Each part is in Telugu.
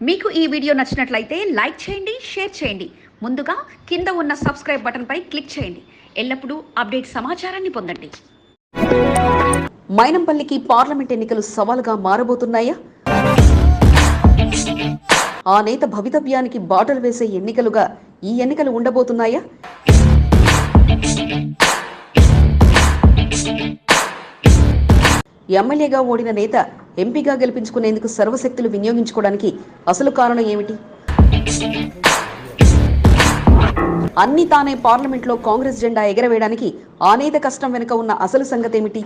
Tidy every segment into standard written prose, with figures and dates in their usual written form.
మీకు ఈ వీడియో నచ్చినట్లయితే లైక్ చేయండి, షేర్ చేయండి. ముందుగా కింద ఉన్న సబ్స్క్రైబ్ బటన్ పై క్లిక్ చేయండి. ఎల్లప్పుడూ అప్డేట్ సమాచారాన్ని పొందండి. మైనంపల్లికి పార్లమెంట్ ఎన్నికలు సవాలుగా మారబోతున్నాయా? ఆ నేత భవితవ్యానికి బాటలు వేసే ఎన్నికలుగా ఈ ఎన్నికలు ఉండబోతున్నాయా? ఎమ్మెల్యేగా ఓడిన నేత ఎంపీగా గెలిపించుకునేందుకు సర్వశక్తులు వినియోగించుకోవడానికి అసలు కారణం ఏమిటి? అన్ని తానే పార్లమెంట్లో కాంగ్రెస్ జెండా ఎగరవేయడానికి ఆ నేత కష్టం వెనుక ఉన్న అసలు సంగతి ఏమిటి?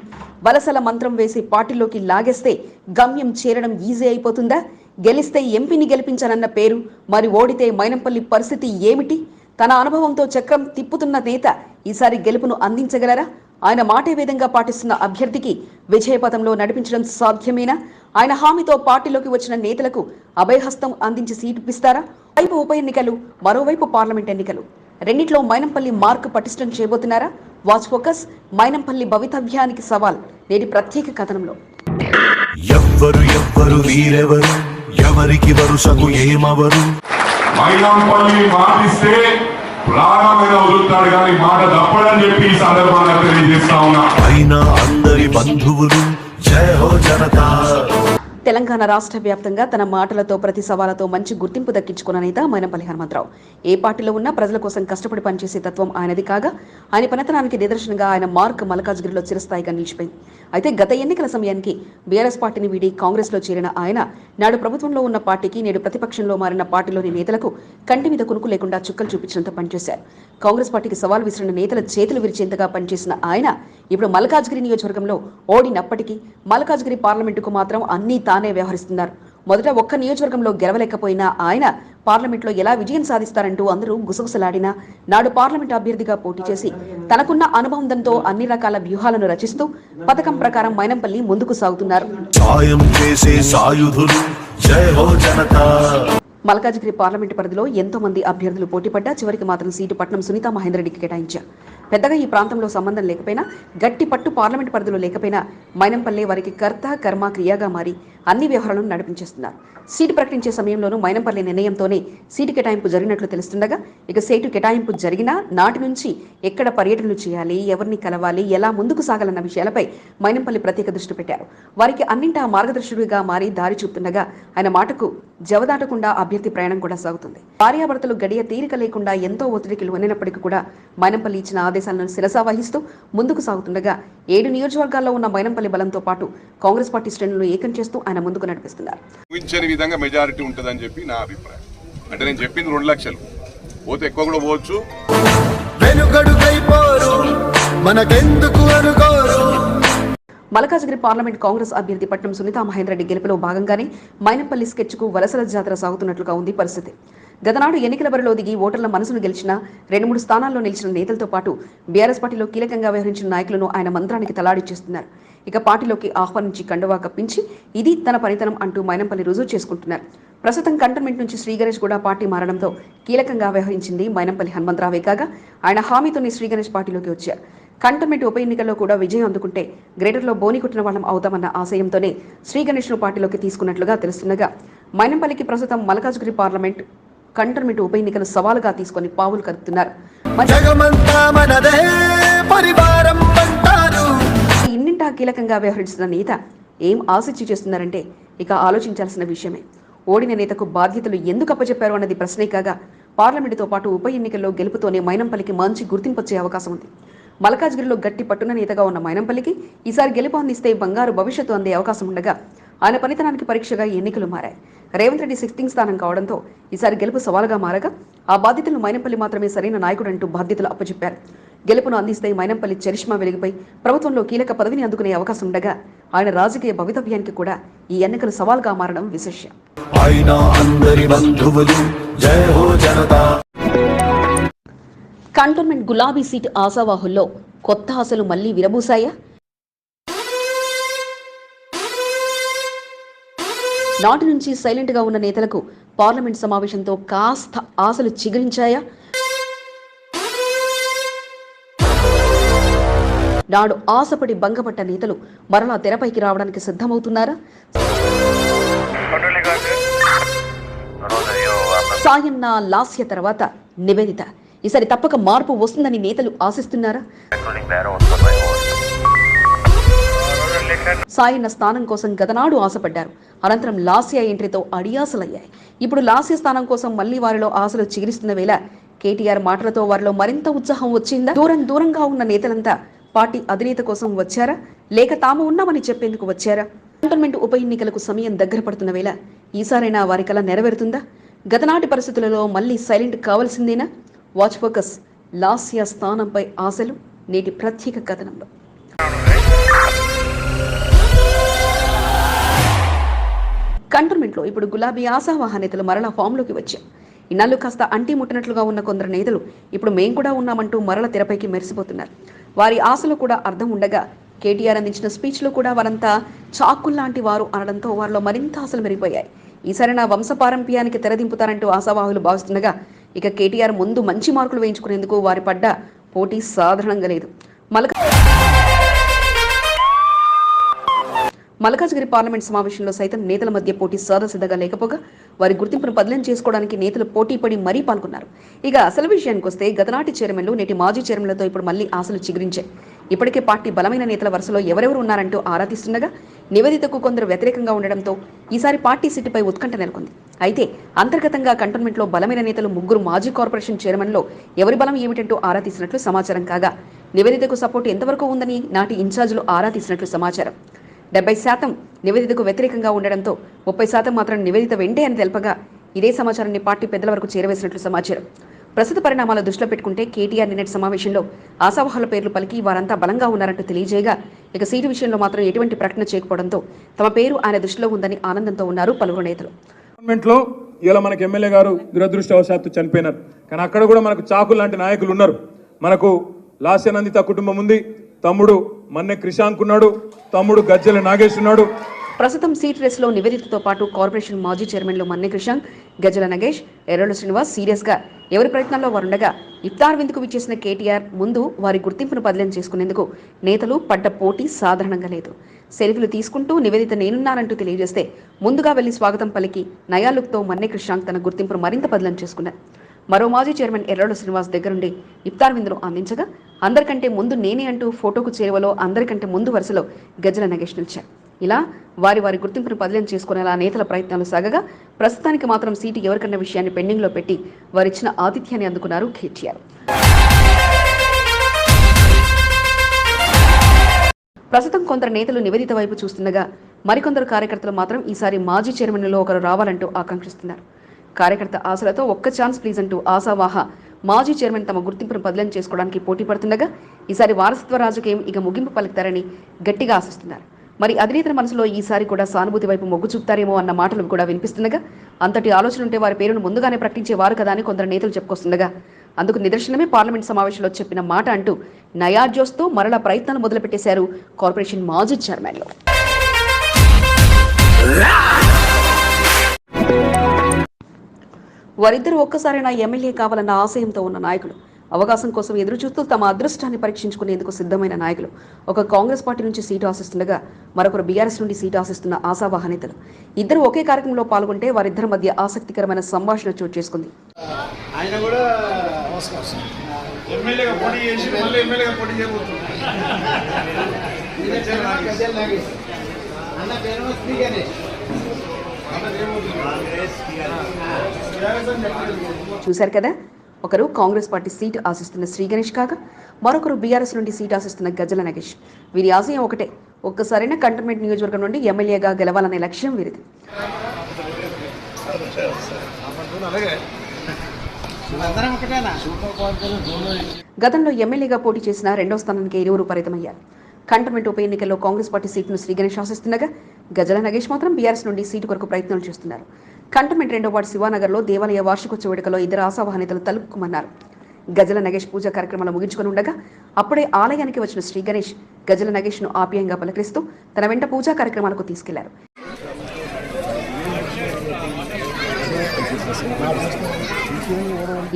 వలసల మంత్రం వేసి పార్టీలోకి లాగేస్తే గమ్యం చేరడం ఈజీ అయిపోతుందా? గెలిస్తే ఎంపీని గెలిపించానన్న పేరు, మరి ఓడితే మైనంపల్లి పరిస్థితి ఏమిటి? తన అనుభవంతో చక్రం తిప్పుతున్న నేత ఈసారి గెలుపును అందించగలరా? ఆయన మాటే వేదంగా పాటిస్తున్న అభ్యర్థికి విజయపథంలో నడిపించడం సాధ్యమేనా? ఆయన హామీతో పార్టీలోకి వచ్చిన నేతలకు అభయహస్తం అందించి సీటు ఇప్పిస్తారా? వైపు ఉప ఎన్నికలు, మరోవైపు పార్లమెంట్ ఎన్నికలు, రెండిట్లో మైనంపల్లి మార్కు పటిష్టం చేయబోతున్నారా? Watch focus. మైనంపల్లి భవితవ్యానికి సవాల్ నేటి ప్రత్యేక కథనంలో. ఎవ్వరు వీరెవరు, ఎవరికి వరుసకు ఏమవరు? మైనంపల్లి మాటిస్తే ప్రాణమైన వదులుతాడు కానీ మాట తప్పడని చెప్పి ఈ సందర్భంగా తెలియజేస్తా ఉన్నా. అయినా అందరి బంధువులు జయ హో జనతా. తెలంగాణ రాష్ట్ర వ్యాప్తంగా తన మాటలతో ప్రతి సవాలతో మంచి గుర్తింపు దక్కించుకున్న నేత మైనంపల్లి హనుమంతరావు. ఏ పార్టీలో ఉన్నా ప్రజల కోసం కష్టపడి పనిచేసే తత్వం ఆయనది కాగా, ఆయన పనితనానికి నిదర్శనంగా ఆయన మార్క్ మల్కాజ్గిరిలో చిరస్థాయిగా నిలిచిపోయింది. అయితే గత ఎన్నికల సమయానికి బీఆర్ఎస్ పార్టీని వీడి కాంగ్రెస్ లో చేరిన ఆయన నాడు ప్రభుత్వంలో ఉన్న పార్టీకి, నేడు ప్రతిపక్షంలో మారిన పార్టీలోని నేతలకు కంటి మీద కునుకు లేకుండా చుక్కలు చూపించినంత పనిచేశారు. కాంగ్రెస్ పార్టీకి సవాల్ విసిరిన నేతల చేతులు విరిచేంతగా పనిచేసిన ఆయన ఇప్పుడు మల్కాజ్గిరి నియోజకవర్గంలో ఓడినప్పటికీ మల్కాజ్గిరి పార్లమెంటుకు మాత్రం అన్నీ తానే వ్యవహరిస్తున్నారు. మొదట ఒక్క నియోజకవర్గంలో గెలవలేకపోయినా ఆయన పార్లమెంట్లో ఎలా విజయం సాధిస్తారంటూ అందరూ గుసగుసలాడినా నాడు పార్లమెంట్ అభ్యర్థిగా పోటీ చేసి తనకున్న అనుబంధంతో అన్ని రకాల వ్యూహాలను రచిస్తూ పథకం ప్రకారం మైనంపల్లి ముందుకు సాగుతున్నారు. మల్కాజ్గిరి పార్లమెంటు పరిధిలో ఎంతో మంది అభ్యర్థులు పోటీపడ్డా చివరికి మాత్రం సీటు పట్నం సునీతా మహేందర్ రెడ్డికి కేటాయించారు. పెద్దగా ఈ ప్రాంతంలో సంబంధం లేకపోయినా, గట్టి పట్టు పార్లమెంటు పరిధిలో లేకపోయినా మైనంపల్లి వారికి కర్త కర్మ క్రియాగా మారి అన్ని వ్యవహారాలను నడిపించేస్తున్నారు. సీటు ప్రకటించే సమయంలోనూ మైనంపల్లి నిర్ణయంతోనే సీటు కేటాయింపు జరిగినట్లు తెలుస్తుండగా, ఇక సీటు కేటాయింపు జరిగినా నాటి నుంచి ఎక్కడ పర్యటనలు చేయాలి, ఎవరిని కలవాలి, ఎలా ముందుకు సాగాలన్న విషయాలపై మైనంపల్లి ప్రత్యేక దృష్టి పెట్టారు. వారికి అన్నింటా మార్గదర్శకుడిగా మారి దారి చూపుతుండగా ఆయన మాటకు జవదాటకుండా అభ్యర్థి ప్రయాణం కూడా సాగుతుంది. భార్యాభర్తలు గడియ తీరిక లేకుండా ఎంతో ఒత్తిడికి లోనైనప్పటికీ కూడా మైనంపల్లి ఇచ్చిన ఆదేశాలను శిరసా వహిస్తూ ముందుకు సాగుతుండగా 7 నియోజకవర్గాల్లో ఉన్న మైనంపల్లి బలంతో పాటు కాంగ్రెస్ పార్టీ శ్రేణులను ఏకం చేస్తూ ఆయన ముందుకు నడిపిస్తున్నారు. ఊహించని విధంగా మెజారిటీ ఉంటుందని చెప్పి నా అభిప్రాయం. అంటే నేను చెప్పింది 2 లక్షలు, పోతే ఎక్కువ కూడా పోవచ్చు. మల్కాజ్గిరి పార్లమెంట్ కాంగ్రెస్ అభ్యర్థి పట్నం సునీతా మహేందర్ రెడ్డి గెలుపులో భాగంగానే మైనంపల్లి స్కెచ్ కు వలసల జాతర సాగుతున్నట్లుగా ఉంది పరిస్థితి. గతనాడు ఎన్నికల బరిలో దిగి ఓటర్ల మనసును గెలిచిన 2-3 స్థానాల్లో నిలిచిన నేతలతో పాటు బీఆర్ఎస్ పార్టీలో కీలకంగా వ్యవహరించిన నాయకులను ఆయన మంత్రానికి తలాడిచ్చేస్తున్నారు. ఇక పార్టీలోకి ఆహ్వానించి కండువా కప్పించి ఇది తన పనితనం అంటూ మైనంపల్లి రుజువు చేసుకుంటున్నారు. ప్రస్తుతం కంటోన్మెంట్ నుంచి శ్రీగణేష్ కూడా పార్టీ మారడంతో కీలకంగా వ్యవహరించింది మైనంపల్లి హనుమంతరావే కాగా, ఆయన హామీతోనే శ్రీగణేష్ పార్టీలోకి వచ్చారు. కంటోన్మెంట్ ఉప ఎన్నికల్లో కూడా విజయం అందుకుంటే గ్రేటర్లో బోని కొట్టిన వాళ్ళం అవుతామన్న ఆశయంతోనే శ్రీగణేష్ను పార్టీలోకి తీసుకున్నట్లుగా తెలుస్తుండగా, మైనంపల్లికి ప్రస్తుతం మల్కాజ్గిరి పార్లమెంట్, కంటోన్మెంట్ ఉప ఎన్నికలు సవాలుగా తీసుకుని పావులు కలుపుతున్నారు. ఇన్నింటా కీలకంగా వ్యవహరిస్తున్న నేత ఏం ఆశించి చేస్తున్నారంటే ఇక ఆలోచించాల్సిన విషయమే. ఓడిన నేతకు బాధ్యతలు ఎందుకు అప్పచెప్పారు అన్నది ప్రశ్నే కాగా, పార్లమెంటుతో పాటు ఉప ఎన్నికల్లో గెలుపుతోనే మైనంపల్లికి మంచి గుర్తింపు వచ్చే అవకాశం ఉంది. మల్కాజ్గిరిలో గట్టి పట్టున నేతగా ఉన్న మైనంపల్లికి ఈసారి గెలుపు అందిస్తే బంగారు భవిష్యత్తు అందే అవకాశం ఉండగా, ఆయన పనితనానికి పరీక్షగా ఎన్నికలు మారాయి. రేవంత్ రెడ్డి 16th స్థానం కావడంతో ఈసారి గెలుపు సవాలుగా మారగా, ఆ బాధ్యతలు మైనంపల్లి మాత్రమే సరైన నాయకుడంటూ బాధ్యతలు అప్పచెప్పారు. గెలుపును అందిస్తే మైనంపల్లి చరిష్మా వెలుగుపై ప్రభుత్వంలో కీలక పదవిని అందుకునే అవకాశం ఉండగా, ఆయన రాజకీయ భవితవ్యానికి కూడా ఈ ఎన్నికలు సవాల్గా మారడం విశేషం. కంటోన్మెంట్ గులాబీ సీట్ ఆశావాహుల్లో కొత్త ఆశలు మళ్లీ విరబూసాయా? నాటి నుంచి సైలెంట్ గా ఉన్న నేతలకు పార్లమెంట్ సమావేశంతో కాస్త ఆశలు చిగురించాయా? నాడు ఆశపడి భంగపట్ట నేతలు మరలా తెరపైకి రావడానికి సిద్ధమవుతున్నారా? సాయన్న లాస్య తర్వాత నివేదిత. ఈసారి తప్పక మార్పు వస్తుందని నేతలు ఆశిస్తున్నారా? సాయన్న స్థానం కోసం గతనాడు ఆశపడ్డారు. అనంతరం లాస్య ఎంట్రీతో అడియాసలయ్యాయి. ఇప్పుడు లాస్య స్థానం కోసం మళ్లీ వారిలో ఆశలు చిగురిస్తున్న వేళ కేటీఆర్ మాటలతో వారిలో మరింత ఉత్సాహం వచ్చిందా? దూరంగా ఉన్న నేతలంతా పార్టీ అధినేత కోసం వచ్చారా, లేక తాము ఉన్నామని చెప్పేందుకు వచ్చారా? కంటోన్మెంట్ ఉప ఎన్నికలకు సమయం దగ్గర పడుతున్న వేళ ఈసారైనా వారి కల నెరవేరుతుందా? గతనాటి పరిస్థితులలో మళ్లీ సైలెంట్ కావాల్సిందేనా? వాచ్ ఫోకస్ లాస్య స్థానంపై ఆశలు నేటి ప్రత్యేక కథనంలో. కంటోన్మెంట్లో ఇప్పుడు గులాబీ ఆశావాహ నేతలు మరలా ఫామ్లోకి వచ్చారు. ఇన్నాళ్ళు కాస్త అంటీ ముట్టినట్లుగా ఉన్న కొందరు నేతలు ఇప్పుడు మేం కూడా ఉన్నామంటూ మరల తెరపైకి మెరిసిపోతున్నారు. వారి ఆశలు కూడా అర్థం ఉండగా కేటీఆర్ అందించిన స్పీచ్లో కూడా వారంతా చాకుల్లాంటి వారు అనడంతో వారిలో మరింత ఆశలు మెరిగిపోయాయి. ఈసారి నా వంశపారంపర్యానికి తెరదింపుతారంటూ ఆశావాహులు భావిస్తుండగా ఇక కేటీఆర్ ముందు మంచి మార్కులు వేయించుకునేందుకు వారి పడ్డ పోటీ సాధారణంగా లేదు. మల్కాజ్గిరి పార్లమెంట్ సమావేశంలో సైతం నేతల మధ్య పోటీ సాదాసిద్ధంగా లేకపోగా వారి గుర్తింపును బదిలీ చేసుకోవడానికి నేతలు పోటీ పడి మరీ పాల్గొన్నారు. ఇక అసలు విషయానికి వస్తే గతనాటి చైర్మన్లు నేటి మాజీ చైర్మన్లతో ఇప్పుడు మళ్లీ ఆశలు చిగురించాయి. ఇప్పటికే పార్టీ బలమైన నేతల వరుసలో ఎవరెవరు ఉన్నారంటూ ఆరా తీస్తుండగా నివేదితకు కొందరు వ్యతిరేకంగా ఉండడంతో ఈసారి పార్టీ సీటుపై ఉత్కంఠ నెలకొంది. అయితే అంతర్గతంగా కంటోన్మెంట్లో బలమైన నేతలు ముగ్గురు మాజీ కార్పొరేషన్ చైర్మన్లో ఎవరి బలం ఏమిటంటూ ఆరా తీసినట్లు సమాచారం కాగా నివేదితకు సపోర్టు ఎంతవరకు ఉందని నాటి ఇన్ఛార్జీలు ఆరా తీసినట్లు సమాచారం. 70% నివేదితకు వ్యతిరేకంగా ఉండడంతో 30% మాత్రం నివేదిత వెంటే అని తెలపగా ఇదే సమాచారాన్ని పార్టీ పెద్దల వరకు చేరవేసినట్లు సమాచారం. ప్రస్తుత పరిణామాల దృష్టిలో పెట్టుకుంటే కేటీఆర్ నిన్నటి సమావేశంలో ఆశావాహుల పేర్లు పలికి వారంతా బలంగా ఉన్నారంటూ తెలియజేయగా ఇక సీటు విషయంలో మాత్రం ఎటువంటి ప్రకటన చేయకపోవడంతో తమ పేరు ఆయన దృష్టిలో ఉందని ఆనందంతో ఉన్నారు పలువురు నేతలు. గవర్నమెంట్లో ఇలా మనకు ఎమ్మెల్యే గారు దురదృష్టవశాత్తు చనిపోయినారు, కానీ అక్కడ కూడా మనకు చాకులు లాంటి నాయకులు ఉన్నారు. మనకు లాస్యనందిత కుటుంబం ఉంది, తమ్ముడు మన్నె క్రిషాంక్ ఉన్నాడు, తమ్ముడు గజ్జెల నాగేష్ ఉన్నాడు. ప్రస్తుతం సీట్ రేసులో నివేదితతో పాటు కార్పొరేషన్ మాజీ చైర్మన్లు మన్నె క్రిషాంక్, గజ్జెల నగేష్, ఎర్రొల్లు శ్రీనివాస్ సీరియస్ గా ఎవరి ప్రయత్నాల్లో వారుండగా ఇఫ్తార్ విందుకు విచ్చేసిన కేటీఆర్ ముందు వారి గుర్తింపును బదిలీ చేసుకునేందుకు నేతలు పడ్డ పోటీ సాధారణంగా లేదు. సెల్ఫీలు తీసుకుంటూ నివేదిత నేనున్నానంటూ తెలియజేస్తే ముందుగా వెళ్లి స్వాగతం పలికి నయా లుక్తో మన్నె క్రిషాంక్ తన గుర్తింపును మరింత బదిలీ చేసుకున్నారు. మరో మాజీ చైర్మన్ ఎర్రొల్లు శ్రీనివాస్ దగ్గరుండి ఇఫ్తార్ విందును అందించగా అందరికంటే ముందు నేనే అంటూ ఫోటోకు చేరువలో అందరికంటే ముందు వరుసలో గజ్జెల నగేష్ నిలిచారు. ఇలా వారి గుర్తింపును బదిలీ చేసుకునేలా నేతల ప్రయత్నాలు సాగగా ప్రస్తుతానికి మాత్రం సీటు ఎవరికన్న విషయాన్ని పెండింగ్లో పెట్టి వారిచ్చిన ఆతిథ్యాన్ని అందుకున్నారు కేటీఆర్. ప్రస్తుతం కొందరు నేతలు నివేదిత వైపు చూస్తుండగా మరికొందరు కార్యకర్తలు మాత్రం ఈసారి మాజీ చైర్మన్లో ఒకరు రావాలంటూ ఆకాంక్షిస్తున్నారు. కార్యకర్త ఆశలతో ఒక్క ఛాన్స్ ప్లీజ్ అంటూ ఆశావాహ మాజీ చైర్మన్ తమ గుర్తింపును బదిలీ చేసుకోవడానికి పోటీ పడుతుండగా ఈసారి వారసత్వ రాజకీయం ఇక ముగింపు పలుకుతారని గట్టిగా ఆశిస్తున్నారు. మరి అధినేతల మనసులో ఈసారి కూడా సానుభూతి వైపు మొగ్గు చూపుతారేమో అన్న మాటలు కూడా వినిపిస్తుండగా అంతటి ఆలోచన ఉంటే వారి పేరును ముందుగానే ప్రకటించేవారు కదా అని కొందరు నేతలు చెప్పుకొస్తుండగా అందుకు నిదర్శనమే పార్లమెంట్ సమావేశంలో చెప్పిన మాట అంటూ నయా జోస్తో మరలా ప్రయత్నాలు మొదలుపెట్టేశారు కార్పొరేషన్ మాజీ చైర్మన్లు. వారిద్దరూ ఒక్కసారైనా ఎమ్మెల్యే కావాలన్న ఆశయంతో ఉన్న నాయకులు, అవకాశం కోసం ఎదురుచూస్తూ తమ అదృష్టాన్ని పరీక్షించుకునేందుకు సిద్ధమైన నాయకులు. ఒక కాంగ్రెస్ పార్టీ నుంచి సీటు ఆశిస్తుండగా మరొకరు బీఆర్ఎస్ నుండి సీటు ఆశిస్తున్న ఆశావాహ నేతలు. ఇద్దరు ఒకే కార్యక్రమంలో పాల్గొంటే వారిద్దరి మధ్య ఆసక్తికరమైన సంభాషణ చోటు చేసుకుంది. చూశారు కదా, ఒకరు కాంగ్రెస్ పార్టీ సీటు ఆశిస్తున్న శ్రీ గణేష్ కాగా మరొకరు బీఆర్ఎస్ నుండి సీటు ఆశిస్తున్న గజ్జెల నగేష్. వీరి ఆశయం ఒకటే, ఒక్కసారైనా కంటోన్మెంట్ నియోజకవర్గం నుండి ఎమ్మెల్యేగా గెలవాలనే లక్ష్యం వీరిది. గతంలో ఎమ్మెల్యేగా పోటీ చేసిన రెండో స్థానానికి ఇరువురు పరిమితమయ్యారు. కంటోన్మెంట్ ఉప ఎన్నికల్లో కాంగ్రెస్ పార్టీ సీటును శ్రీ గణేష్ ఆశిస్తుండగా గజ్జెల నగేష్ మాత్రం బీఆర్ఎస్ నుండి సీటు కొరకు ప్రయత్నాలు చేస్తున్నారు. కంటోన్మెంట్ 2వ వార్డు శివానగర్లో దేవాలయ వార్షికోత్సవ వేడుకలో ఇద్దరు ఆశావాహ నేతలు తలుపుకుమన్నారు. గజ్జెల నగేష్ పూజా కార్యక్రమాలు ముగించుకుని ఉండగా అప్పుడే ఆలయానికి వచ్చిన శ్రీ గణేష్ గజ్జెల నగేష్ ను ఆప్యాయంగా పలకరిస్తూ తన వెంట పూజా కార్యక్రమాలకు తీసుకెళ్లారు.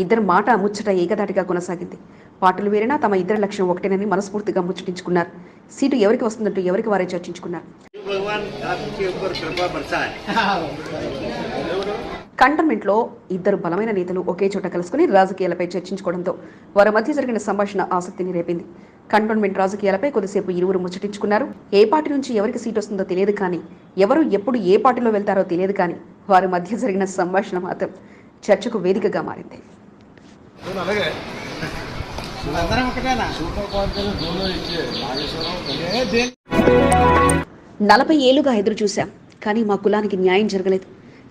ఇద్దరు మాట ముచ్చట ఏకదాటిగా కొనసాగింది. పార్టీలు వేరైనా తమ ఇద్దరి లక్ష్యం ఒకటేనని మనస్ఫూర్తిగా ముచ్చటించుకున్నారు. సీటు ఎవరికి వస్తుందంటూ ఎవరికి వారే చర్చించుకున్నారు. కంటోన్మెంట్లో ఇద్దరు బలమైన నేతలు ఒకే చోట కలుసుకుని రాజకీయాలపై చర్చించుకోవడంతో వారి మధ్య జరిగిన సంభాషణ ఆసక్తిని రేపింది. కంటోన్మెంట్ రాజకీయాలపై కొద్దిసేపు ఇరువురు ముచ్చటించుకున్నారు. ఏ పార్టీ నుంచి ఎవరికి సీట్ వస్తుందో తెలియదు కానీ, ఎవరు ఎప్పుడు ఏ పార్టీలో వెళ్తారో తెలియదు కానీ, వారి మధ్య జరిగిన సంభాషణ మాత్రం చర్చకు వేదికగా మారింది. 40 ఏళ్లుగా ఎదురు చూశాం, కానీ మా కులానికి న్యాయం జరగలేదు.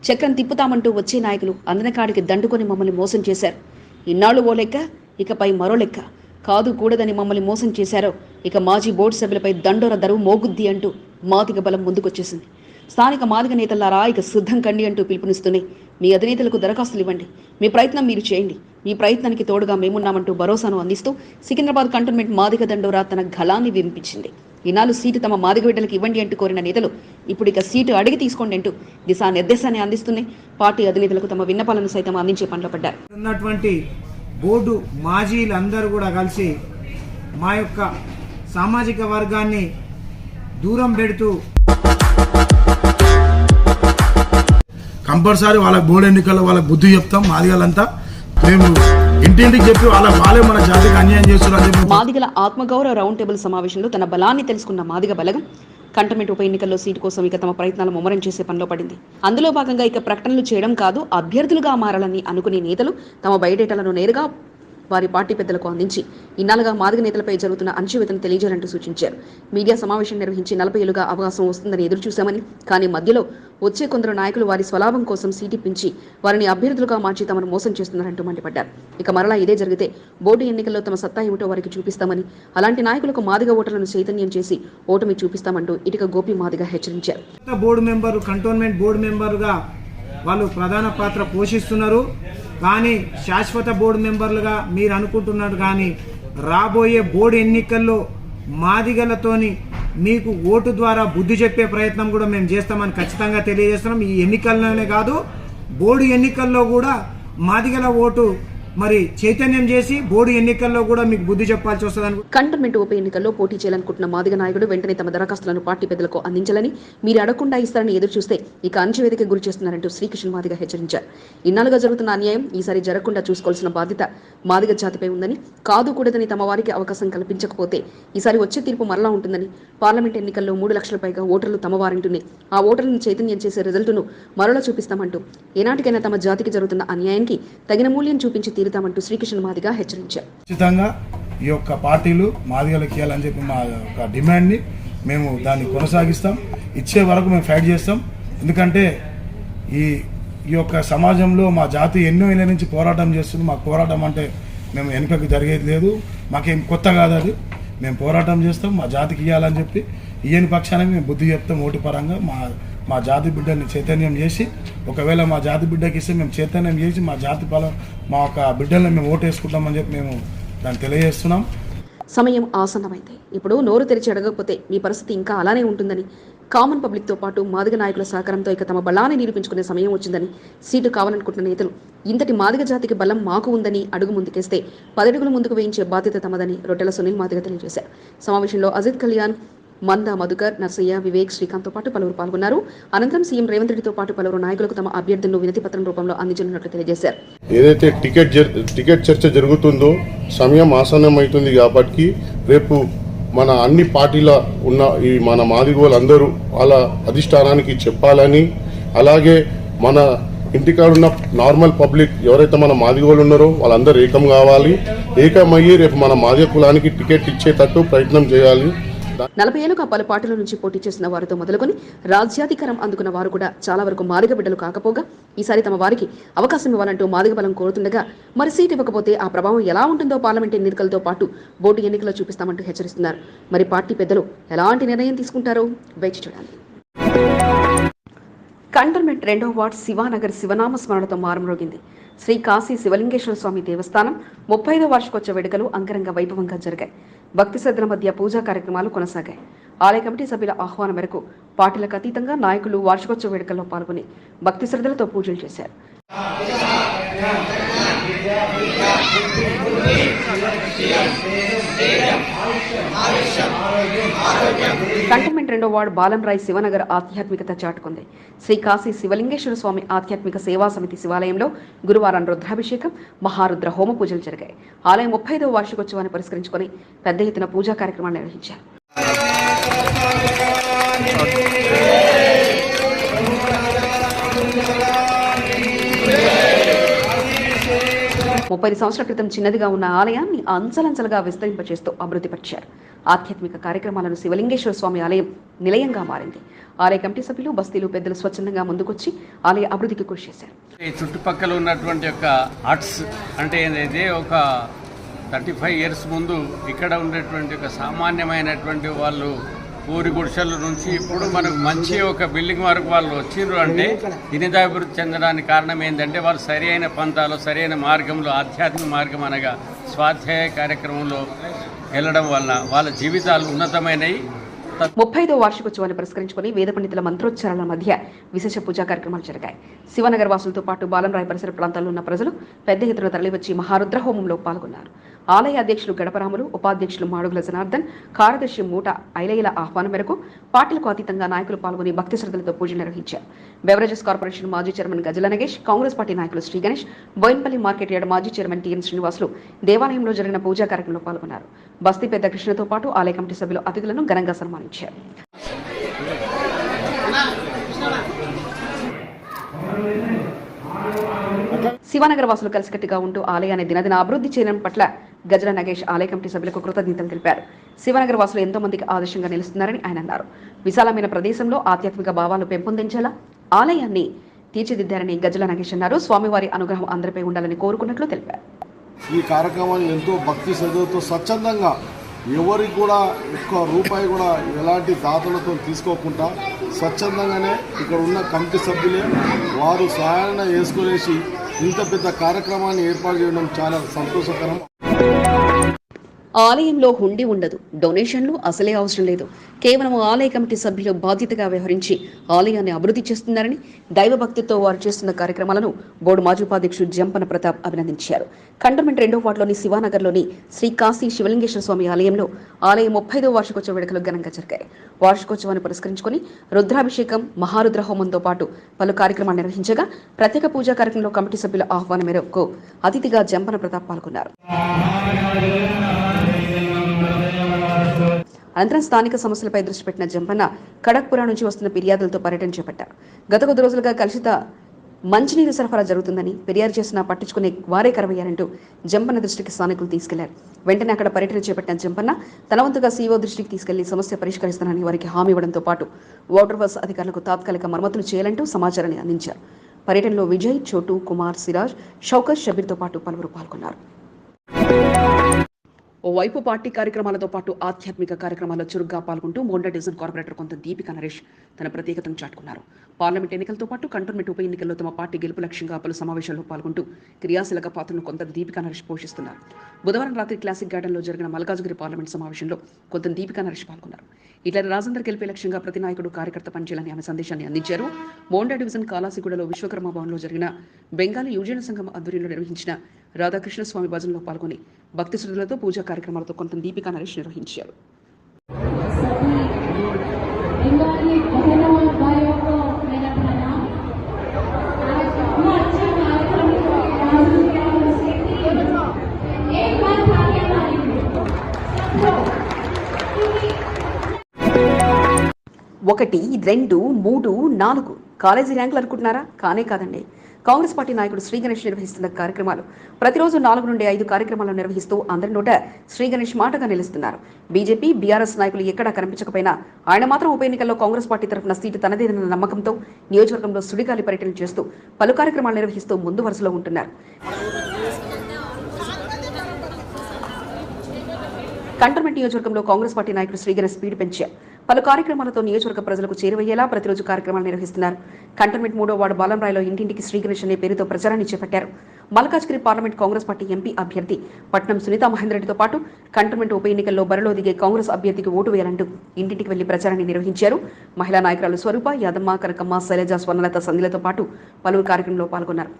చక్రం తిప్పుతామంటూ వచ్చే నాయకులు అందనకాడికి దండుకొని మమ్మల్ని మోసం చేశారు. ఇన్నాళ్ళు ఓ లెక్క, ఇకపై మరో లెక్క. కాదు కూడదని మమ్మల్ని మోసం చేశారో ఇక మాజీ బోర్డు సభ్యులపై దండోర దరువు మోగుద్ది అంటూ మాదిగ బలం ముందుకొచ్చేసింది. స్థానిక మాదిగ నేతలారా ఇక సిద్ధం కండి అంటూ పిలుపునిస్తూనే మీ అధినేతలకు దరఖాస్తులు ఇవ్వండి, మీ ప్రయత్నం మీరు చేయండి, మీ ప్రయత్నానికి తోడుగా మేమున్నామంటూ భరోసాను అందిస్తూ సికింద్రాబాద్ కంటోన్మెంట్ మాదిగ దండోరా తన గళాన్ని వినిపించింది. ఈనాడు సీటు తమ మాదిగ బిడ్డలకు ఇవ్వండి అంటూ కోరిన నేతలు ఇప్పుడు ఇక సీటు అడిగి తీసుకోండి అంటూ దిశానిర్దేశాన్ని అందిస్తూనే పార్టీ అధినేతలకు తమ విన్నపాలను సైతం అందించే పనిలో పడ్డారు. ఉన్నటువంటి బోర్డు మాజీలందరూ కూడా కలిసి మా యొక్క సామాజిక వర్గాన్ని దూరం పెడుతూ కంపల్సరీ వాళ్ళ బోర్డు ఎన్నికల్లో వాళ్ళకి బుద్ధి చెప్తాం. మాదిగలంతా మేము ఇంటింటికి చెప్పి వాళ్ళే మన జాతికి అన్యాయం చేస్తున్నారు. మాదిగల ఆత్మగౌరవ రౌండ్ టేబుల్ సమావేశంలో తన బలాన్ని తెలుసుకున్న మాదిగ బలగం కంటోన్మెంట్ ఉప ఎన్నికల్లో సీటు కోసం ఇక తమ ప్రయత్నాలు ముమ్మరం చేసే పనిలో పడింది. అందులో భాగంగా ఇక ప్రకటనలు చేయడం కాదు, అభ్యర్థులుగా మారాలని అనుకునే నేతలు తమ బయోడేటాలను నేరుగా వారి పార్టీ పెద్దలకు అందించి ఇన్నాళ్ళుగా మాదిగ నేతలపై జరుగుతున్న అణచివేతను తెలియజేయాలంటూ సూచించారు. మీడియా సమావేశం నిర్వహించి 40 ఏళ్లుగా అవకాశం వస్తుందని ఎదురు చూశామని, కానీ మధ్యలో వచ్చే కొందరు నాయకులు వారి స్వలాభం కోసం సీటిప్పించి వారిని అభ్యర్థులుగా మార్చి తమను మోసం చేస్తున్నారంటూ మండిపడ్డారు. ఇక మరలా ఇదే జరిగితే బోర్డు ఎన్నికల్లో తమ సత్తా ఏమిటో వారికి చూపిస్తామని, అలాంటి నాయకులకు మాదిగ ఓటర్లను చైతన్యం చేసి ఓటమి చూపిస్తామంటూ ఇటుక గోపి మాదిగ హెచ్చరించారు. బోర్డు మెంబరు కంటోన్మెంట్ బోర్డు మెంబర్గా వాళ్ళు ప్రధాన పాత్ర పోషిస్తున్నారు. కానీ శాశ్వత బోర్డు మెంబర్లుగా మీరు అనుకుంటున్నారు. కానీ రాబోయే బోర్డు ఎన్నికల్లో మాదిగలతోని మీకు ఓటు ద్వారా బుద్ధి చెప్పే ప్రయత్నం కూడా మేము చేస్తామని ఖచ్చితంగా తెలియజేస్తున్నాం. ఈ ఎన్నికల్లోనే కాదు, బోర్డు ఎన్నికల్లో కూడా మాదిగల ఓటు మరి చైతన్యం చేసి బోర్డు ఎన్నికల్లో కూడా మీకు బుద్ధి చెప్పాల్సి వస్తుందని. కంటోన్మెంట్ ఉప ఎన్నికల్లో పోటీ చేయాలనుకుంటున్న మాదిగ నాయకుడు వెంటనే తమ దరఖాస్తులను పార్టీ పెద్దలకు అందించాలని, మీరు అడగకుండా ఇస్తారని ఎదురు చూస్తే ఇక అణచివేతకి గురి చేస్తున్నారంటూ శ్రీకృష్ణ మాదిగ హెచ్చరించారు. ఇన్నాళ్ళుగా జరుగుతున్న అన్యాయం ఈసారి జరగకుండా చూసుకోవాల్సిన బాధ్యత మాదిగ జాతిపై ఉందని, కాదు కూడదని తమ వారికి అవకాశం కల్పించకపోతే ఈసారి వచ్చే తీర్పు మరలా ఉంటుందని, పార్లమెంట్ ఎన్నికల్లో 3 లక్షల పైగా ఓటర్లు తమ వారింటూనే ఆ ఓటర్లను చైతన్యం చేసే రిజల్టును మరలా చూపిస్తామంటూ ఏనాటికైనా తమ జాతికి జరుగుతున్న అన్యాయానికి తగిన మూల్యం చూపించి తీరుతామంటూ శ్రీకృష్ణ మాదిగ హెచ్చరించారు. ఖచ్చితంగా ఈ యొక్క పార్టీలు మాదిగలకు ఇవ్వాలని చెప్పి మా యొక్క డిమాండ్ని మేము దాన్ని కొనసాగిస్తాం. ఇచ్చే వరకు మేము ఫైట్ చేస్తాం. ఎందుకంటే ఈ యొక్క సమాజంలో మా జాతి ఎన్నో ఏళ్ళ నుంచి పోరాటం చేస్తుంది. మాకు పోరాటం అంటే మేము వెనుకకు జరిగేది లేదు, మాకేం కొత్త కాదు అది. మేము పోరాటం చేస్తాం, మా జాతికి ఇవ్వాలని చెప్పి ఇయ్యని పక్షానికి మేము బుద్ధి చెప్తాం. ఓటు పరంగా మా జాతి బిడ్డని చైతన్యం చేసి, ఒకవేళ మా జాతి బిడ్డకి ఇస్తే మేము చైతన్యం చేసి మా జాతి బలం మా యొక్క బిడ్డల్ని మేము ఓటు వేసుకుంటామని చెప్పి మేము దాన్ని తెలియజేస్తున్నాం. సమయం ఆసన్నమైంది. ఇప్పుడు నోరు తెరిచి అడగకపోతే మీ పరిస్థితి ఇంకా అలానే ఉంటుందని, కామన్ పబ్లిక్తో పాటు మాదిగ నాయకుల సహకారంతో ఇక తమ బలాన్ని నిరూపించుకునే సమయం వచ్చిందని, సీటు కావాలనుకుంటున్న నేతలు ఇంతటి మాదిగ జాతికి బలం మాకు ఉందని అడుగు ముందుకేస్తే 10 అడుగులు ముందుకు వేయించే బాధ్యత తమదని రొట్టెల సునీల్ మాదిగ తెలియజేశారు. సమావేశంలో అజిత్ కళ్యాణ్, మంద మధుకర్, నర్సయ్య, వివేక్, శ్రీకాంత్తో పాటు పలువురు పాల్గొన్నారు. అనంతరం సీఎం రేవంత్ రెడ్డితో పాటు పలువురు నాయకులకు తమ అభ్యర్థులను వినతి పత్రం రూపంలో అందించనున్నట్లు తెలియజేశారు. ఏదైతే టికెట్ చర్చ జరుగుతుందో సమయం ఆసన్నమవుతుంది కాబట్టి రేపు మన అన్ని పార్టీల ఉన్న ఈ మన మాదిగ వాళ్ళందరూ వాళ్ళ అధిష్టానానికి చెప్పాలని, అలాగే మన ఇంటికాడున్న నార్మల్ పబ్లిక్ ఎవరైతే మన మాదిగ వాళ్ళు ఉన్నారో వాళ్ళందరూ ఏకం కావాలి. ఏకమయ్యి రేపు మన మాదిగ కులానికి టికెట్ ఇచ్చేటట్టు ప్రయత్నం చేయాలి. 40 ఏళ్లుగా పలు పార్టీల నుంచి పోటీ చేసిన వారితో మొదలుకొని రాజ్యాధికారం అందుకున్న వారు కూడా చాలా వరకు మాదిగ బిడ్డలు కాకపోగా ఈసారి తమ వారికి అవకాశం ఇవ్వాలంటూ మాదిగ బలం కోరుతుండగా, మరి సీట్ ఇవ్వకపోతే ఆ ప్రభావం ఎలా ఉంటుందో పార్లమెంట్ ఎన్నికలతో పాటు బోర్డు ఎన్నికల్లో చూపిస్తామంటూ హెచ్చరిస్తున్నారు. మరి పార్టీ పెద్దలు ఎలాంటి నిర్ణయం తీసుకుంటారో వేచి చూడాలి. కంటోన్మెంట్ 2వ వార్డ్ శివానగర్ శివనామ స్మరణతో మారుమ్రోగింది. శ్రీ కాశీ శివలింగేశ్వర స్వామి దేవస్థానం 35వ వార్షికోత్సవ వేడుకలు అంగరంగ వైభవంగా జరిగాయి. భక్తి శ్రద్ధల మధ్య పూజా కార్యక్రమాలు కొనసాగాయి. ఆలయ కమిటీ సభ్యుల ఆహ్వానం మేరకు పార్టీలకు అతీతంగా నాయకులు వార్షికోత్సవ వేడుకల్లో పాల్గొని భక్తి శ్రద్ధలతో పూజలు చేశారు. కంటోన్మెంట్ 2వ వార్డు బాలంరాయ్ శివనగర్ ఆధ్యాత్మికత చాటుకుంది. శ్రీ కాశీ శివలింగేశ్వర స్వామి ఆధ్యాత్మిక సేవా సమితి శివాలయంలో గురువారం రుద్రాభిషేకం, మహారుద్ర హోమ పూజలు జరిగాయి. ఆలయం 35వ వార్షికోత్సవాన్ని పురస్కరించుకొని పెద్ద ఎత్తున పూజా కార్యక్రమాలు నిర్వహించారు. 30 సంవత్సరాల క్రితం చిన్నదిగా ఉన్న ఆలయాన్ని అంచలంచలుగా విస్తరింపచేస్తూ అభివృద్ధిపరిచారు. ఆధ్యాత్మిక కార్యక్రమాలను శివలింగేశ్వర స్వామి ఆలయం నిలయంగా మారింది. ఆలయ కమిటీ సభ్యులు, బస్తీలు పెద్దలు స్వచ్ఛందంగా ముందుకొచ్చి ఆలయ అభివృద్ధికి కృషి చేశారు. ఈ చుట్టుపక్కల ఉన్నటువంటి యొక్క ఆర్ట్స్ అంటే ఏదైతే ఒక 35 ఇయర్స్ ముందు ఇక్కడ ఉండేటువంటి ఒక సామాన్యమైనటువంటి వాళ్ళు ఊరి గుడిసెల నుంచి ఇప్పుడు మనకు మంచి ఒక బిల్డింగ్ వరకు వాళ్ళు వచ్చిండ్రు అంటే దినదాభివృద్ధి చెందడానికి కారణం ఏంటంటే వాళ్ళు సరి అయిన పంతాలు, సరైన మార్గంలో, ఆధ్యాత్మిక మార్గం అనగా స్వాధ్యాయ కార్యక్రమంలో వెళ్ళడం వలన వాళ్ళ జీవితాలు ఉన్నతమైనవి. 35వ వార్షికోత్సవాన్ని పురస్కరించుకుని వేద పండితుల మంత్రోచ్చారాల మధ్య విశేష పూజా కార్యక్రమాలు జరిగాయి. శివనగర్ వాసులతో పాటు బాలంరాయ్ పరిసర ప్రాంతాల్లో ఉన్న ప్రజలు పెద్ద ఎత్తున తరలివచ్చి మహారుద్ర హోమంలో పాల్గొన్నారు. ఆలయ అధ్యక్షులు గడపరాములు, ఉపాధ్యక్షులు మాడుగుల జనార్దన్, కార్యదర్శి మూట ఐలయ్యల ఆహ్వానం మేరకు పార్టీలకు అతీతంగా నాయకులు పాల్గొని భక్తి శ్రద్ధలతో పూజలు నిర్వహించారు. బెవరేజెస్ కార్పొరేషన్ మాజీ చైర్మన్ గజల నగేష్, కాంగ్రెస్ పార్టీ నాయకులు శ్రీ గణేష్, బోయిన్పల్లి మార్కెట్ యార్డ్ మాజీ చైర్మన్ టిఎన్ శ్రీనివాసులు దేవాలయంలో జరిగిన పూజా కార్యక్రమంలో పాల్గొన్నారు. బస్తీ పెద్ద కృష్ణతో పాటు ఆలయ కమిటీ సభ్యులు అతిథులను ఘనంగా సన్మానించారు. శివనగర్ వాసులు కలిసికట్టుగా ఉంటూ ఆలయాన్ని దినదిన అభివృద్ధి చేయడం పట్ల గజల నగేష్ ఆలయ కమిటీ సభ్యులకు కృతజ్ఞతలు తెలిపారు. శివనగర్ వాసులు ఎంతో మందికి ఆదర్శంగా నిలుస్తున్నారని ఆయన అన్నారు. విశాలమైన ప్రదేశంలో ఆధ్యాత్మిక భావాలు పెంపొందించేలా ఆలయాన్ని తీర్చిదిద్దారని గజల నగేష్ అన్నారు. స్వామివారి అనుగ్రహం అందరిపై ఉండాలని కోరుకున్నట్లు తెలిపారు. ఈ కార్యక్రమాన్ని ఎంతో భక్తి శ్రద్ధతో స్వచ్ఛందంగా ఎవరికి కూడా ఒక్క రూపాయి కూడా ఎలాంటి దాతలతో తీసుకోకుండా స్వచ్ఛందంగానే ఇక్కడ ఉన్న కమిటీ సభ్యులే వారు సహాయాన్ని వేసుకునేసి ఇంత పెద్ద కార్యక్రమాన్ని ఏర్పాటు చేయడం చాలా సంతోషకరం. ఆలయంలో హుండీ ఉండదు, డొనేషన్లు అసలే అవసరం లేదు. కేవలం ఆలయ కమిటీ సభ్యులు బాధ్యతగా వ్యవహరించి ఆలయాన్ని అభివృద్ధి చేస్తున్నారని, దైవభక్తితో వారు చేస్తున్న కార్యక్రమాలను బోర్డు మాజీ ఉపాధ్యక్షుడు జంపన ప్రతాప్ అభినందించారు. కంటోన్మెంట్ 2వ వార్డులోని శివానగర్లోని శ్రీ కాశీ శివలింగేశ్వర స్వామి ఆలయంలో ఆలయం 35వ వార్షికోత్సవ వేడుకలు ఘనంగా జరిగాయి. వార్షికోత్సవాన్ని పురస్కరించుకుని రుద్రాభిషేకం, మహారుద్ర హోమంతో పాటు పలు కార్యక్రమాలు నిర్వహించగా ప్రత్యేక పూజా కార్యక్రమంలో కమిటీ సభ్యుల ఆహ్వానం మేరకు అతిథిగా జంపన ప్రతాప్ పాల్గొన్నారు. అనంతరం స్థానిక సమస్యలపై దృష్టి పెట్టిన జంపన్న ఖడక్పురా నుంచి వస్తున్న ఫిర్యాదులతో పర్యటన చేపట్టారు. గత కొద్ది రోజులుగా కలుషిత మంచినీరు సరఫరా జరుగుతుందని, ఫిర్యాదు చేసినా పట్టించుకునే వారే కరవయ్యారంటూ జంపన్న దృష్టికి స్థానికులు తీసుకెళ్లారు. వెంటనే అక్కడ పర్యటన చేపట్టిన జంపన్న తన వంతుగా సీఓ దృష్టికి తీసుకెళ్లి సమస్య పరిష్కరిస్తానని వారికి హామీ ఇవ్వడంతో పాటు వాటర్ వర్క్స్ అధికారులకు తాత్కాలిక మరమ్మతులు చేయాలంటూ సమాచారాన్ని అందించారు. పర్యటనలో విజయ్, చోటు, కుమార్, సిరాజ్, షౌకత్, షబీర్తో పాటు పలువురు పాల్గొన్నారు. ఓవైపు పార్టీ కార్యక్రమాలతో పాటు ఆధ్యాత్మిక కార్యక్రమాల్లో చురుగ్గా పాల్గొంటూ మోండా డివిజన్ కార్పొరేటర్ కొంత దీపికా నరేష్ తన ప్రత్యేకతను చాటుకున్నారు. పార్లమెంట్ ఎన్నికలతో పాటు కంటోన్మెంట్ ఉప ఎన్నికల్లో తమ పార్టీ గెలుపు లక్ష్యంగా పలు సమావేశాల్లో పాల్గొంటూ క్రియాశీలక పాత్రను కొంత దీపికా నరేష్ పోషిస్తున్నారు. బుధవారం రాత్రి క్లాసిక్ గార్డెన్లో జరిగిన మల్కాజ్గిరి పార్లమెంట్ సమావేశంలో కొంత దీపికా నరేష్ పాల్గొన్నారు. ఇట్లా రాజేందర్ గెలిపే లక్ష్యంగా ప్రతి నాయకుడు, కార్యకర్త పనిచేయాలని ఆమె సందేశాన్ని అందించారు. మోండా డివిజన్ కాలాసిగూడలో విశ్వకర్మ భవన్లో జరిగిన బెంగాలీ యువజన సంఘం ఆధ్వర్యంలో నిర్వహించిన రాధాకృష్ణ స్వామి భజనలో పాల్గొని భక్తి శ్రద్ధలతో పూజా కార్యక్రమాలతో కొంత దీపికా నరేష్ నిర్వహించారు. ఒకటి, 2, 3, 4 కాలేజీ ర్యాంకులు అనుకుంటున్నారా? కానే కాదండి. కాంగ్రెస్ పార్టీ నాయకుడు శ్రీ గణేష్ నిర్వహిస్తున్న కార్యక్రమాలు ప్రతిరోజు 4 నుండి 5 కార్యక్రమాలను నిర్వహిస్తూ అందరి నోట శ్రీ గణేష్ మాటగా నిలుస్తున్నారు. బీజేపీ, బీఆర్ఎస్ నాయకులు ఎక్కడా కనిపించకపోయినా ఆయన మాత్రం ఉప ఎన్నికల్లో కాంగ్రెస్ పార్టీ తరఫున సీటు తనదేనన్న నమ్మకంతో నియోజకవర్గంలో సుడిగాలి పర్యటన చేస్తూ పలు కార్యక్రమాలు నిర్వహిస్తూ ముందు వరుసలో ఉంటున్నారు. కంటోన్మెంట్ నియోజకవర్గంలో కాంగ్రెస్ పార్టీ నాయకుడు శ్రీ గణేష్ స్పీడ్ పెంచారు. పలు కార్యక్రమాలతో నియోజకవర్గ ప్రజలకు చేరువయ్యేలా ప్రతిరోజు కార్యక్రమాలు నిర్వహిస్తున్నారు. కంటోన్మెంట్ 3వ వార్డు బాలంరాయ్లో ఇంటింటికి శ్రీ గణేష్ అనే పేరుతో ప్రచారాన్ని చేపట్టారు. Malkajgiri parliament Congress party MP అభ్యర్థి పట్నం సునీతా మహేందర్ రెడ్డితో పాటు కంటోన్మెంట్ ఉప ఎన్నికల్లో బరిలో దిగే కాంగ్రెస్ అభ్యర్థికి ఓటు వేయాలంటూ ఇంటింటికి వెళ్లి ప్రచారాన్ని నిర్వహించారు. మహిళా నాయకురాలు స్వరూప, యాదమ్మ, కనకమ్మ, శైలజ, స్వర్ణలత, సంధిలతో పాటు పలువురు కార్యక్రమంలో పాల్గొన్నారు.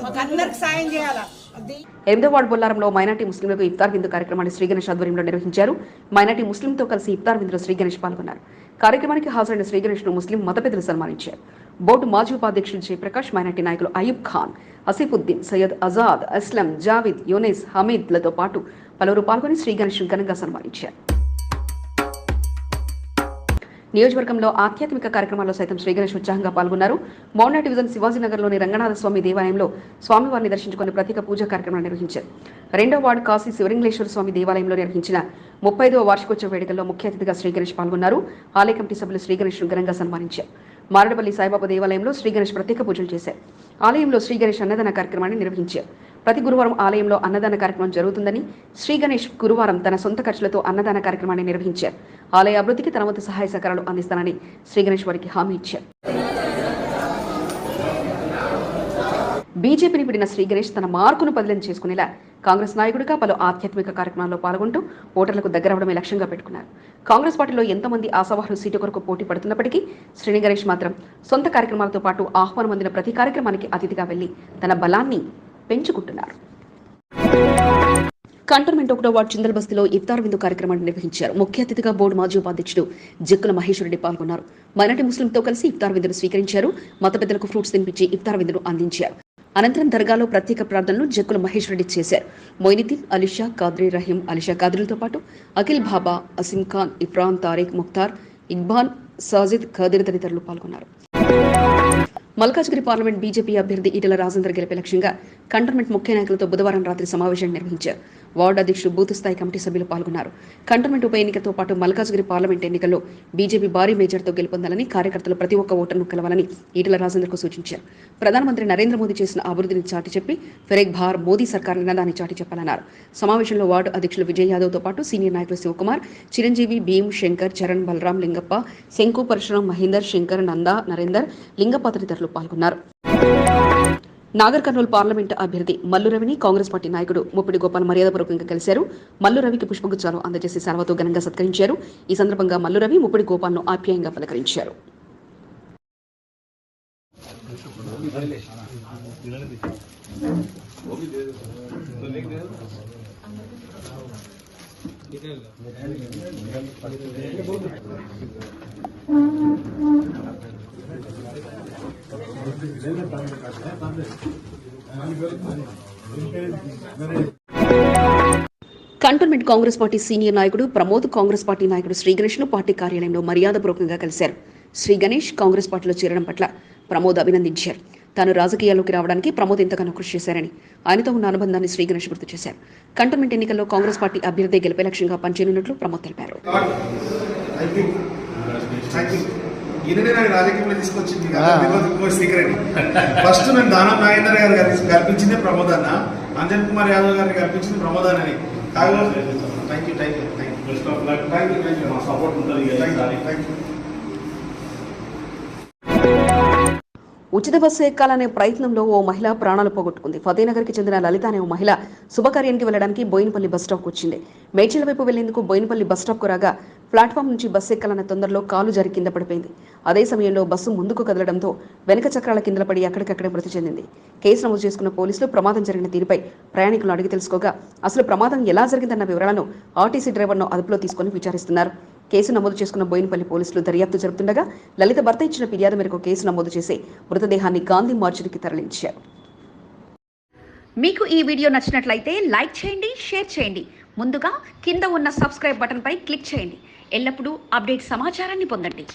మాకు అందరికి సాయం చేయాలా. 8వ వార్డు బొల్లారంలో మైనార్టీ ముస్లింలకు ఇఫ్తార్ విందు కార్యక్రమాన్ని శ్రీ గణేష్ ఆధ్వర్యంలో నిర్వహించారు. మైనార్టీ ముస్లింతో కలిసి ఇఫ్తార్ విందులో శ్రీ గణేష్ పాల్గొన్నారు. కార్యక్రమానికి హాజరైన శ్రీ గణేష్ ను ముస్లిం మత పెద్దలు సన్మానించారు. బోర్డు మాజీ ఉపాధ్యక్షులు జయప్రకాష్, మైనార్టీ నాయకులు అయూబ్ ఖాన్, అసీఫుద్దీన్, సయ్యద్ ఆజాద్, అస్లం, జావిద్, యూనిస్, హమీద్ లతో పాటు పలువురు పాల్గొని శ్రీ గణేష్ ఘనంగా సన్మానించారు. నియోజకవర్గంలో ఆధ్యాత్మిక కార్యక్రమాల్లో సైతం శ్రీ గణేష్ ఉత్సాహంగా పాల్గొన్నారు. మౌనా డివిజన్ శివాజీనగర్లోని రంగనాథ స్వామి దేవాలయంలో స్వామివారిని దర్శించుకుని ప్రత్యేక పూజా కార్యక్రమాలు నిర్వహించారు. 2వ వార్డు కాశీ శివలింగేశ్వర స్వామి దేవాలయంలో నిర్వహించిన 35వ వార్షికోత్సవ వేడుకల్లో ముఖ్య అతిథిగా శ్రీ గణేష్ పాల్గొన్నారు. ఆలయ కమిటీ సభ్యులు శ్రీ గణేష్ ను ఘనంగా సన్మానించారు. మారడపల్లి సాయిబాబా దేవాలయంలో శ్రీ గణేష్ ప్రత్యేక పూజలు చేశారు. ఆలయంలో శ్రీ గణేష్ అన్నదాన కార్యక్రమాన్ని నిర్వహించారు. ప్రతి గురువారం ఆలయంలో అన్నదాన కార్యక్రమం జరుగుతుందని శ్రీ గణేష్ గురువారం తన సొంత ఖర్చులతో అన్నదాన కార్యక్రమాన్ని నిర్వహించారు. ఆలయ అభివృద్ధికి తన వంతు సహాయ సహకారాలు అందిస్తానని శ్రీ గణేష్ వారికి హామీ ఇచ్చారు. బీజేపీని విడిన శ్రీ గణేష్ తన మార్కును బదిలీ చేసుకునేలా కాంగ్రెస్ నాయకుడిగా పలు ఆధ్యాత్మిక కార్యక్రమాల్లో పాల్గొంటూ ఓటర్లకు దగ్గరవడమే లక్ష్యంగా పెట్టుకున్నారు. కాంగ్రెస్ పార్టీలో ఎంతమంది ఆశావాహులు సీటు కొరకు పోటీ పడుతున్నప్పటికీ శ్రీ గణేష్ మాత్రం సొంత కార్యక్రమాలతో పాటు ఆహ్వానం అందిన ప్రతి కార్యక్రమానికి అతిథిగా వెళ్లి తన బలాన్ని పెంచుకుంటున్నారు. కంటోన్మెంట్ 1వ వార్డు చిందల్ బస్తీలో ఇఫ్తార్ విందు కార్యక్రమాన్ని నిర్వహించారు. ముఖ్య అతిథిగా బోర్డు మాజీ ఉపాధ్యక్షుడు జక్కుల మహేశ్వరరెడ్డి పాల్గొన్నారు. మైనార్టీ ముస్లింతో కలిసి ఇఫ్తార్ విందును స్వీకరించారు. మత పెద్దలకు ఫ్రూట్స్ తినిపించి ఇఫ్తార్ విందును అందించారు. అనంతరం దర్గాలో ప్రత్యేక ప్రార్థనలు జక్కుల మహేశ్వరరెడ్డి చేశారు. మొయినుద్దీన్, అలీషా, కాద్రీ రహీం, అలీషా కాద్రీలతో పాటు అఖిల్ బాబా, అసీం ఖాన్, ఇఫ్రాన్, తారిక్, ముఖ్తార్, ఇక్బాన్, సాజిద్, ఖాదిర్ తదితరులు పాల్గొన్నారు. మల్కాజ్గిరి పార్లమెంట్ బీజేపీ అభ్యర్థి ఈటెల రాజేందర్ గెలిపే లక్ష్యంగా కంటోన్మెంట్ ముఖ్య నాయకులతో బుధవారం రాత్రి సమావేశాన్ని నిర్వహించారు. వార్డు అధ్యక్షుడు బూత్ స్థాయి కమిటీ సభ్యులు పాల్గొన్నారు. కంటోన్మెంట్ ఉప ఎన్నికతో పాటు మల్కాజ్గిరి పార్లమెంట్ ఎన్నికల్లో బీజేపీ భారీ మేజర్తో గెలుపొందాలని, కార్యకర్తలు ప్రతి ఒక్క ఓటర్ను కలవాలని ఈటెల రాజేందర్కు సూచించారు. ప్రధానమంత్రి నరేంద్ర మోదీ చేసిన అభివృద్ధిని చాటి చెప్పి ఫిరేక్ భార్ మోదీ సర్కార్ నినాదాన్ని చాటి చెప్పాలన్నారు. సమావేశంలో వార్డు అధ్యక్షులు విజయ్ యాదవ్తో పాటు సీనియర్ నాయకులు శివకుమార్, చిరంజీవి, భీమ్, శంకర్, చరణ్, బలరాం, లింగప్ప, శంకు, పరశురాం, మహేందర్, శంకర్, నందా, నరేందర్, లింగప్ప తదితరులు పాల్గొన్నారు. నాగర్ కర్నూలు పార్లమెంటు అభ్యర్థి మల్లు రవిని కాంగ్రెస్ పార్టీ నాయకుడు ముప్పిడి గోపాల్ మర్యాదపూర్వకంగా కలిశారు. మల్లు రవికి పుష్పగుచ్చాలు అందజేసి సెలవుతో ఘనంగా సత్కరించారు. ఈ సందర్భంగా మల్లు రవి ముప్పిడి గోపాల్ను ఆప్యాయంగా పలకరించారు. కంటోన్మెంట్ కాంగ్రెస్ పార్టీ సీనియర్ నాయకుడు ప్రమోద్ కాంగ్రెస్ పార్టీ నాయకుడు శ్రీ గణేష్ ను పార్టీ కార్యాలయంలో మర్యాదపూర్వకంగా కలిశారు. శ్రీ గణేష్ కాంగ్రెస్ పార్టీలో చేరడం పట్ల ప్రమోద్ అభినందించారు. తాను రాజకీయాల్లోకి రావడానికి ప్రమోద్ ఎంతగానో కృషి చేశారని, ఆయనతో ఉన్న అనుబంధాన్ని శ్రీ గణేష్ గుర్తు చేశారు. కంటోన్మెంట్ ఎన్నికల్లో కాంగ్రెస్ పార్టీ అభ్యర్థి గెలిపే లక్ష్యంగా పనిచేయనున్నట్లు ప్రమోద్ తెలిపారు. ఈయననే నాకు రాజకీయంలో తీసుకొచ్చింది సీక్రెట్. ఫస్ట్ నేను దానం నాగేందర్ గారు కల్పించిందే ప్రమోదాన్న, అంజన్ కుమార్ యాదవ్ గారిని కల్పించింది ప్రమోదాన్ అని. సపోర్ట్ ఉంటుంది. ఉచిత బస్సు ఎక్కాలనే ప్రయత్నంలో ఓ మహిళ ప్రాణాలు పోగొట్టుకుంది. ఫతేనగర్కి చెందిన లలిత అనే ఓ మహిళ శుభకార్యానికి వెళ్లడానికి బోయినపల్లి బస్ స్టాప్కు వచ్చింది. మేడ్చల్ వైపు వెళ్లేందుకు బోయినపల్లి బస్ స్టాప్కు రాగా ప్లాట్ఫామ్ నుంచి బస్సు ఎక్కాలన్న తొందరలో కాలు జారి కింద పడిపోయింది. అదే సమయంలో బస్సు ముందుకు కదలడంతో వెనక చక్రాల కింద పడి అక్కడికక్కడే మృతి చెందింది. కేసు నమోదు చేసుకున్న పోలీసులు ప్రమాదం జరిగిన తీరుపై ప్రయాణికులు అడిగి తెలుసుకోగా అసలు ప్రమాదం ఎలా జరిగిందన్న వివరాలను ఆర్టీసీ డ్రైవర్ను అదుపులో తీసుకుని విచారిస్తున్నారు. కేసు నమోదు చేసుకున్న బోయినపల్లి పోలీసులు దర్యాప్తు జరుపుతుండగా లలిత భర్త ఇచ్చిన ఫిర్యాదు మేరకు కేసు నమోదు చేసి మృతదేహాన్ని గాంధీ మార్చురికి తరలించారు. మీకు ఈ వీడియో నచ్చినట్లయితే లైక్ చేయండి, షేర్ చేయండి. ముందుగా కింద ఉన్న సబ్స్క్రైబ్ బటన్పై క్లిక్ చేయండి. ఎల్లప్పుడూ అప్డేట్ సమాచారాన్ని పొందండి.